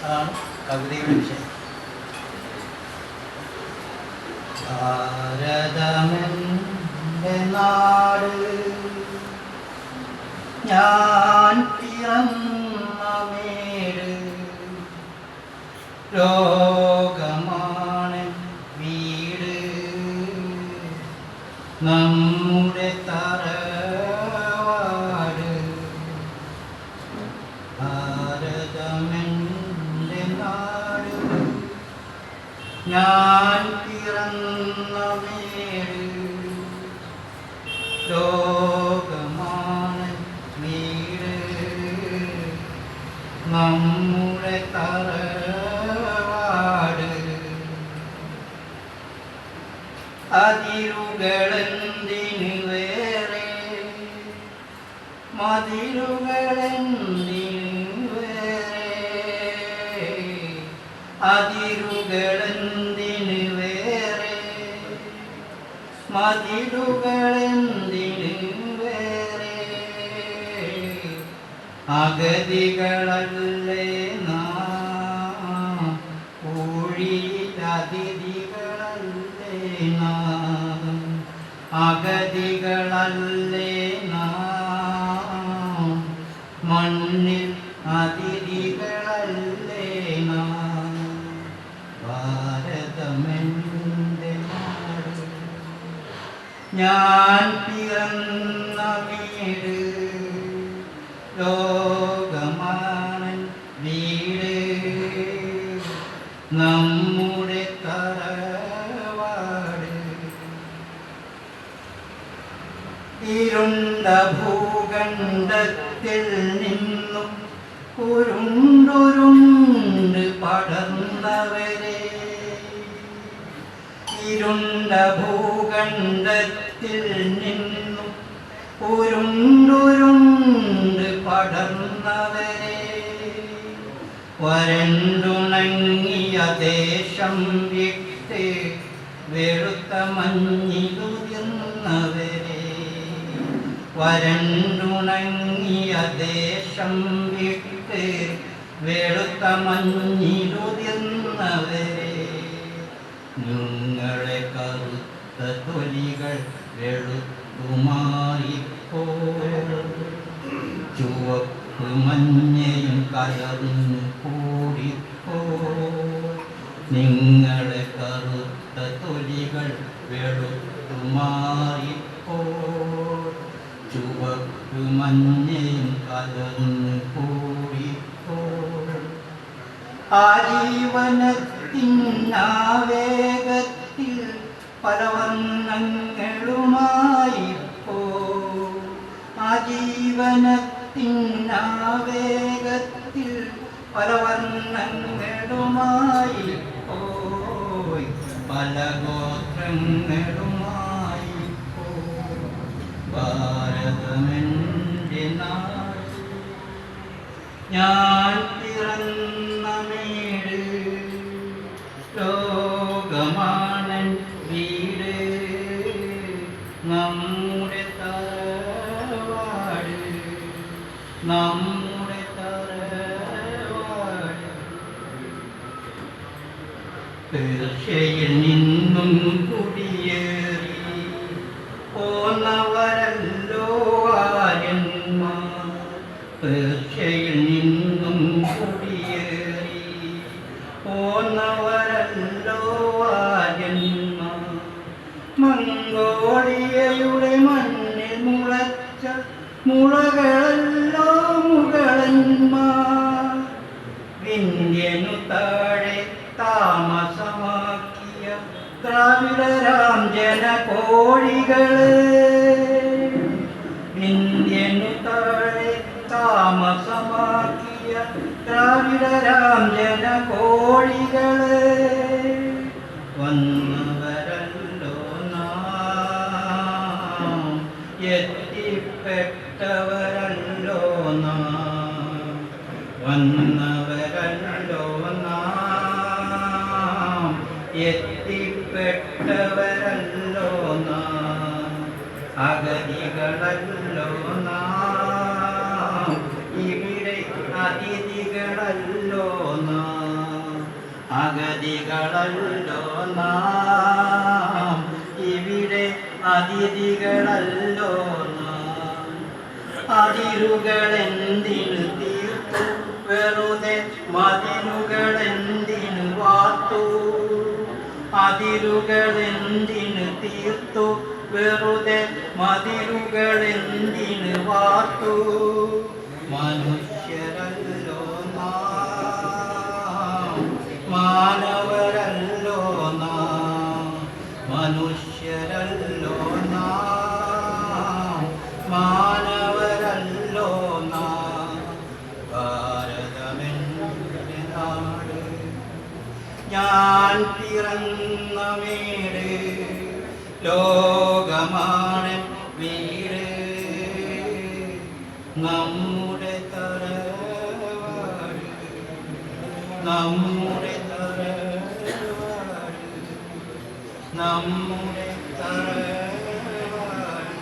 അതാണ് കവിതയുടെ വിഷയം. ഭാരതമെൻ്റെ നാട്, ഞാൻ പിറന്ന മേട്, ലോകമാണ് വീട്, നമ്മുടെ തറവാട്. ഭാരതമെൻ്റെ നാട്, ഞാൻ പിറന്ന മേട്, ലോകമാണ് വീട്, നമ്മുടെ തറവാട്. അതിരുകളെന്തിനു വേറെ, മതിലുകളെന്തിനു വേറെ, അതിരുകളെന്തിനു വേറെ, മതിലുകളെന്തിനു വേറെ, അഗതികളല്ലേ നാം, ഊഴിയിലതിഥികളല്ലേ നാം, അഗതികളല്ലേ നാം, മണ്ണിൽ അതിഥികളല്ലേ നാം. ഭാരതമെൻ്റെ നാട്, ഞാൻ പിറന്ന വീട്, ലോകമാണ് വീട്, നമ്മുടെ തറവാട്. ഇരുണ്ട ഭൂഖണ്ഡത്തിൽ നിന്നും ഉരുണ്ടുരുണ്ട് പടർന്നവരെ, ഇരുണ്ട ഭൂഖണ്ഡത്തിൽ നിന്നും ഉരുണ്ടുരുണ്ട് പടർന്നവരെ, വരണ്ടുണങ്ങിയ ദേശം വിട്ട് വെളുത്ത മഞ്ഞിലുതിർന്നവരെ, വരണ്ടുണങ്ങിയ ദേശം വിട്ട് വെളുത്ത മഞ്ഞിലുതിർന്നവരെ, നിങ്ങളെ കറുത്ത തൊലികൾ വെളുത്തുമാറിപ്പോ, ചുവപ്പ് മഞ്ഞയും കലർന്നു കൂടിപ്പോ, നിങ്ങളെ കറുത്ത തൊലികൾ വെളുത്തുമാറിപ്പോ, ചുവപ്പ് മഞ്ഞയും കലർന്നു കൂടിപ്പോ. ആജീവനത്തിനാവേഗത്തിൽ പല വർണ്ണങ്ങളുമായിപ്പോ, ആജീവനത്തിനാവേഗത്തിൽ പല വർണ്ണങ്ങളുമായിപ്പോ, പല ഗോത്രങ്ങളുമായിപ്പോ. ഭാരതമെൻ്റെ നാട്, ഞാൻ പിറന്ന മേട്, ലോകമാണ് വീട്, നമ്മുടെ തറവാട്, നമ്മുടെ തറവാട്. പേർഷ്യയിൽ നിന്നും കുടിയേറി പോന്നവരല്ലോ ആര്യന്മാർ, പേർഷ്യയിൽ നിന്നും കുടിയേറി പോന്നവരല്ലോ ആര്യന്മാർ, മംഗോളിയയുടെ മണ്ണിൽ മുളച്ച മുളകളല്ലോ മുകളന്മാർ, വിന്ധ്യനു താഴെ താമസമാക്കിയ ദ്രാവിഡരാം ജനകോഴികളെ, വിന്ധ്യനു താഴെ താമസമാക്കിയ ദ്രാവിഡരാം ജനകോഴികളെ, വന്നവരല്ലോ നാം, എത്തിപ്പെട്ടവരല്ലോ നാം, വന്നവരല്ലോ നാം, എത്തിപ്പെട്ടവരല്ലോ നാം, അഗതികളല്ലോ നാം, ഇവിടെ അതിഥികളല്ല അഗതികളല്ലോ നാം, അഗതികളല്ലോ നാം, ഇവിടെ അതിഥികളല്ലോ നാം. അതിരുകളെന്തിനു തീർത്തു, വെറുതെ മതിലുകളെന്തിനു വാർത്തു. അതിരുകളെന്തിനു തീർത്തു, വെറുതെ മതിലുകളെന്തിനു വാർത്തു. മനുഷ്യരല്ലോ നാം, മാനവരല്ലോ നാം, മനുഷ്യരല്ലോ നാം, മാനവരല്ലോ നാം. ഭാരതമെന്റെ നാട്, ഞാൻ പിറന്ന വീട്, ലോകമാണ് വീട്. നമ്മുടെ തറവാട്, നമ്മുടെ തറവാട്, നമ്മുടെ തറവാട്.